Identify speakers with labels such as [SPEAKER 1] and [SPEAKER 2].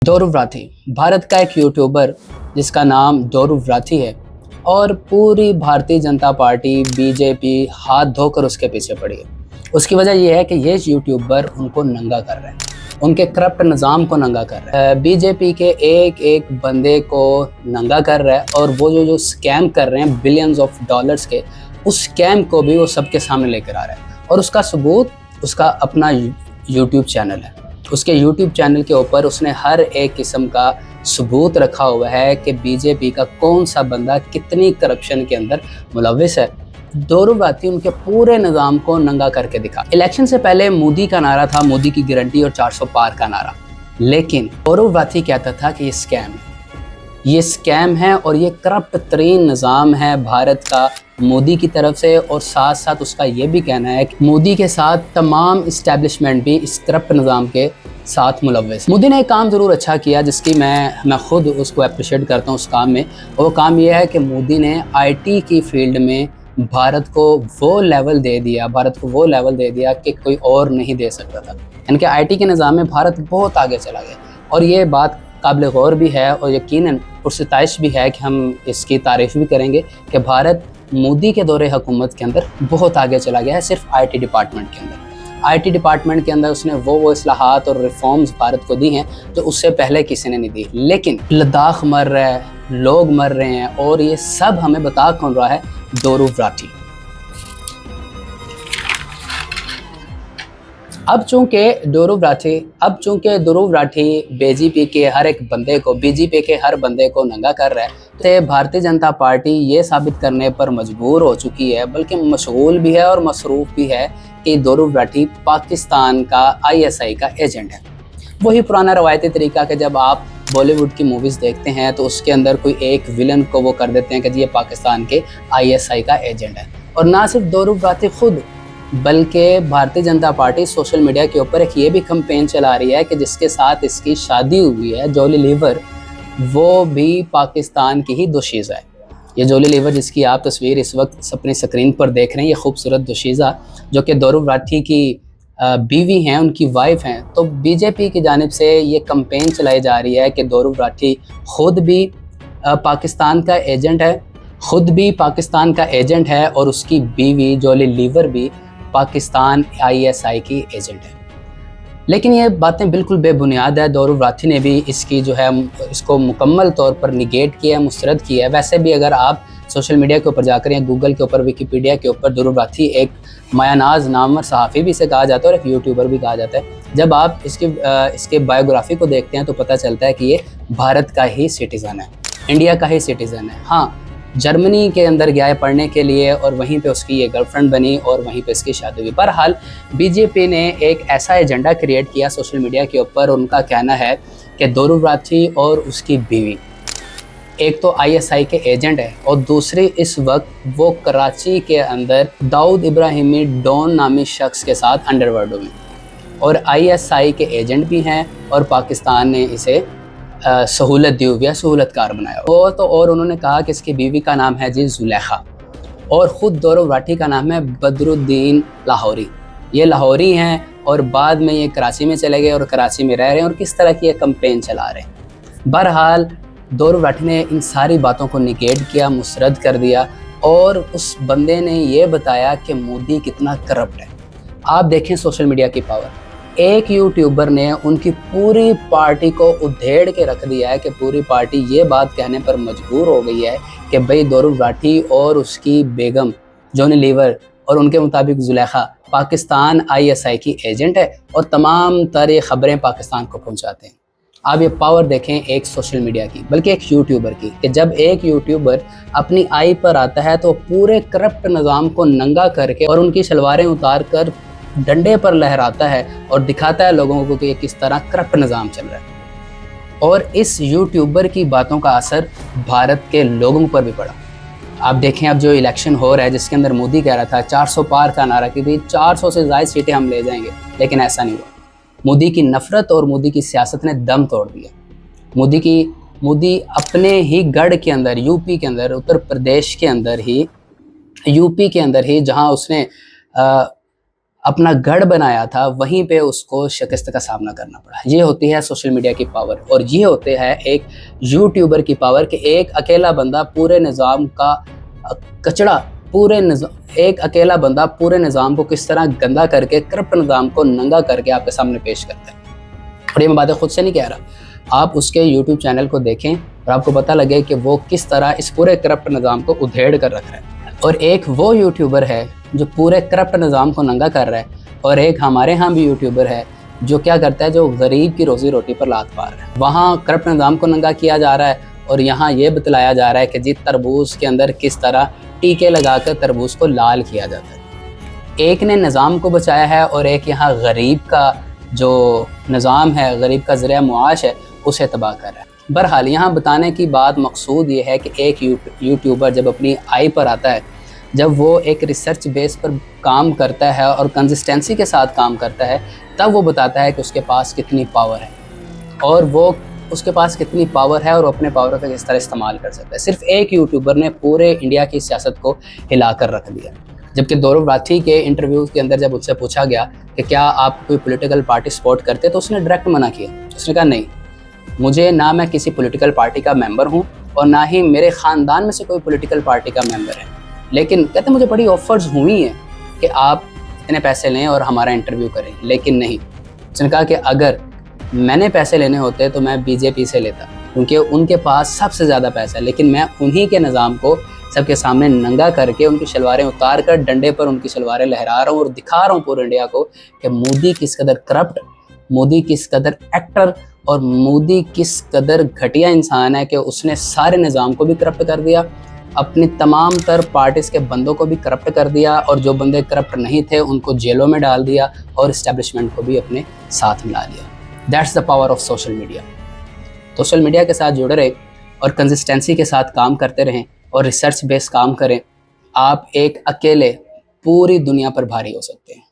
[SPEAKER 1] दौरव राठी भारत का एक यूट्यूबर जिसका नाम दौरव राठी है और पूरी भारतीय जनता पार्टी बीजेपी हाथ धोकर उसके पीछे पड़ी है। उसकी वजह यह है कि ये यूट्यूबर उनको नंगा कर रहे हैं, उनके करप्ट निज़ाम को नंगा कर रहा है, बीजेपी के एक एक बंदे को नंगा कर रहा है और वो जो स्कैम कर रहे हैं बिलियंस ऑफ डॉलर्स के, उस स्कैम को भी वो सबके सामने लेकर आ रहा है। और उसका सबूत उसका अपना यूट्यूब चैनल है। उसके YouTube चैनल के ऊपर उसने हर एक किस्म का सबूत रखा हुआ है कि बीजेपी का कौन सा बंदा कितनी करप्शन के अंदर मुलविस है। दौरव राठी उनके पूरे निज़ाम को नंगा करके दिखा। इलेक्शन से पहले मोदी का नारा था, मोदी की गारंटी और 400 पार का नारा, लेकिन दौरव राठी कहता था कि ये स्कैम है और ये करप्ट तरीन निज़ाम है भारत का मोदी की तरफ से। और साथ साथ उसका ये भी कहना है कि मोदी के साथ तमाम इस्टेब्लिशमेंट भी इस करप्ट निज़ाम के साथ मुलव्वस। मोदी ने एक काम ज़रूर अच्छा किया जिसकी मैं खुद उसको अप्रिशिएट करता हूँ उस काम में। वो काम ये है कि मोदी ने IT की फील्ड में भारत को वो लेवल दे दिया कि कोई और नहीं दे सकता था। यानी कि IT के निज़ाम में भारत बहुत आगे चला गया और ये बात काबिल गौर भी है और यकीनन पुरस्ताइश भी है कि हम इसकी तारीफ़ भी करेंगे कि भारत मोदी के दौरे हुकूमत के अंदर बहुत आगे चला गया है। सिर्फ IT डिपार्टमेंट के अंदर, IT डिपार्टमेंट के अंदर उसने वो इस्लाहात और रिफॉर्म्स भारत को दी हैं जो उससे पहले किसी ने नहीं दी। लेकिन लद्दाख मर रहा है, लोग मर रहे हैं और ये सब हमें बता कौन रहा है? दौरव राठी। अब चूंकि दौरव राठी बीजेपी के हर बंदे को नंगा कर रहा है, तो भारतीय जनता पार्टी ये साबित करने पर मजबूर हो चुकी है, बल्कि मशगूल भी है और मसरूफ़ भी है कि दौरव राठी पाकिस्तान का ISI का एजेंट है। वही पुराना रवायती तरीका कि जब आप बॉलीवुड की मूवीज़ देखते हैं तो उसके अंदर कोई एक विलन को वो कर देते हैं कि जी ये पाकिस्तान के ISI का एजेंट है। और ना सिर्फ दौरव राठी खुद, बल्कि Bharatiya Janata party social media के ऊपर एक ये भी कैंपेन चला रही है कि जिसके साथ इसकी शादी हुई है, जॉली लीवर, वो भी पाकिस्तान की ही दोशीज़ा है। ये जॉली लीवर जिसकी आप तस्वीर इस वक्त अपनी स्क्रीन पर देख रहे हैं, ये खूबसूरत दोशीज़ा जो कि दौरव राठी की बीवी हैं, उनकी वाइफ हैं। तो बीजेपी की जानिब से ये कैंपेन चलाई जा रही है कि दौरव राठी खुद भी पाकिस्तान का एजेंट है और उसकी बीवी जॉली लीवर भी पाकिस्तान ISI की एजेंट है। लेकिन ये बातें बिल्कुल बेबुनियाद है। दौरव राठी ने भी इसको मुकम्मल तौर पर निगेट किया है, मुस्तरद किया है। वैसे भी अगर आप सोशल मीडिया के ऊपर जाकर या गूगल के ऊपर, विकीपीडिया के ऊपर दौरव राठी एक मायानाज नामवर सहाफ़ी भी इसे कहा जाता है और एक यूट्यूबर भी कहा जाता है। जब आप इसके बायोग्राफी को देखते हैं तो पता चलता है कि ये भारत का ही सिटीज़न है, इंडिया का ही सिटीज़न है। हाँ, जर्मनी के अंदर गया है पढ़ने के लिए और वहीं पे उसकी ये गर्लफ्रेंड बनी और वहीं पे इसकी शादी हुई। बहरहाल बीजेपी ने एक ऐसा एजेंडा क्रिएट किया सोशल मीडिया के ऊपर। उनका कहना है कि दौरव राठी और उसकी बीवी एक तो ISI के एजेंट है और दूसरी इस वक्त वो कराची के अंदर दाऊद इब्राहिमी डॉन नामी शख्स के साथ अंडरवर्ल्ड में और ISI के एजेंट भी हैं और पाकिस्तान ने इसे सहूलत दी हुई है, सहूलतकार बनाया। और उन्होंने कहा कि इसकी बीवी का नाम है जी जुलेखा और ख़ुद दौरव राठी का नाम है बदरुद्दीन लाहौरी। ये लाहौरी हैं और बाद में ये कराची में चले गए और कराची में रह रहे हैं और किस तरह की ये कैंपेन चला रहे हैं। बहरहाल दौरव राठी ने इन सारी बातों को निगेट किया, मुस्तरद कर दिया और उस बंदे ने ये बताया कि मोदी कितना करप्ट है। आप देखें सोशल मीडिया की पावर। एक यूट्यूबर ने उनकी पूरी पार्टी को उधेड़ के रख दिया है कि पूरी पार्टी ये बात कहने पर मजबूर हो गई है कि भाई दौरव राठी और उसकी बेगम जॉनी लीवर और उनके मुताबिक जुलेखा पाकिस्तान ISI की एजेंट है और तमाम तरह ख़बरें पाकिस्तान को पहुंचाते हैं। आप ये पावर देखें एक सोशल मीडिया की, बल्कि एक यूट्यूबर की, कि जब एक यूट्यूबर अपनी आई पर आता है तो पूरे करप्ट निज़ाम को नंगा करके और उनकी शलवारें उतार कर डंडे पर लहराता है और दिखाता है लोगों को कि किस तरह करप्ट निज़ाम चल रहा है। और इस यूट्यूबर की बातों का असर भारत के लोगों पर भी पड़ा। आप देखें अब जो इलेक्शन हो रहा है जिसके अंदर मोदी कह रहा था 400 पार का नारा कि 400 से ज़्यादा सीटें हम ले जाएंगे, लेकिन ऐसा नहीं हुआ। मोदी की नफ़रत और मोदी की सियासत ने दम तोड़ दिया। मोदी अपने ही गढ़ के अंदर, यूपी के अंदर, उत्तर प्रदेश के अंदर ही, यूपी के अंदर ही, जहाँ उसने अपना गढ़ बनाया था, वहीं पे उसको शिकस्त का सामना करना पड़ा। ये होती है सोशल मीडिया की पावर, और ये होते हैं एक यूट्यूबर की पावर कि एक अकेला बंदा पूरे निज़ाम का कचड़ा, एक अकेला बंदा पूरे निज़ाम को किस तरह गंदा करके, करप्ट निज़ाम को नंगा करके आपके सामने पेश करता है। और ये मैं बातें खुद से नहीं कह रहा, आप उसके यूट्यूब चैनल को देखें और आपको पता लगे कि वो किस तरह इस पूरे करप्ट निज़ाम को उधेड़ कर रख रहा है। और एक वो यूट्यूबर है जो पूरे करप्ट निज़ाम को नंगा कर रहा है, और एक हमारे यहाँ भी यूट्यूबर है जो क्या करता है, जो गरीब की रोज़ी रोटी पर लात मार रहा है। वहाँ करप्ट निज़ाम को नंगा किया जा रहा है और यहाँ ये बतलाया जा रहा है कि जी तरबूज के अंदर किस तरह टीके लगाकर तरबूज को लाल किया जाता है। एक ने निज़ाम को बचाया है और एक यहाँ गरीब का जो निज़ाम है, गरीब का ज़रिया मुआश है, उसे तबाह कर रहा है। बहरहाल यहाँ बताने की बात मकसूद ये है कि एक यूट्यूबर जब अपनी आई पर आता है, जब वो एक रिसर्च बेस पर काम करता है और कंसिस्टेंसी के साथ काम करता है, तब वो बताता है कि उसके पास कितनी पावर है और वो उसके पास कितनी पावर है और अपने पावर का किस तरह इस्तेमाल कर सकता है। सिर्फ एक यूट्यूबर ने पूरे इंडिया की सियासत को हिला कर रख दिया। जबकि गौरव राठी के इंटरव्यू के अंदर जब उससे पूछा गया कि क्या आप कोई पॉलिटिकल पार्टी सपोर्ट करते, तो उसने डायरेक्ट मना किया। उसने कहा नहीं, मुझे ना मैं किसी पॉलिटिकल पार्टी का मेंबर हूँ और ना ही मेरे ख़ानदान में से कोई पॉलिटिकल पार्टी का मेंबर है। लेकिन कहते मुझे बड़ी ऑफर्स हुई हैं कि आप इतने पैसे लें और हमारा इंटरव्यू करें, लेकिन नहीं। उसने कहा कि अगर मैंने पैसे लेने होते तो मैं बीजेपी से लेता, क्योंकि उनके पास सबसे ज़्यादा पैसा है, लेकिन मैं उन्हीं के निज़ाम को सबके सामने नंगा करके, उनकी शलवारें उतार कर डंडे पर उनकी शलवारें लहरा रहा हूँ और दिखा रहा हूँ पूरे इंडिया को कि मोदी किस कदर करप्ट, मोदी किस कदर एक्टर और मोदी किस कदर घटिया इंसान है कि उसने सारे निज़ाम को भी करप्ट कर दिया, अपनी तमाम तर पार्टीज़ के बंदों को भी करप्ट कर दिया, और जो बंदे करप्ट नहीं थे उनको जेलों में डाल दिया और इस्टेब्लिशमेंट को भी अपने साथ मिला लिया। That's the power of social media. Social media के साथ जुड़े रहें और कंसिस्टेंसी के साथ काम करते रहें और रिसर्च बेस्ड काम करें। आप एक अकेले पूरी दुनिया पर भारी हो सकते हैं।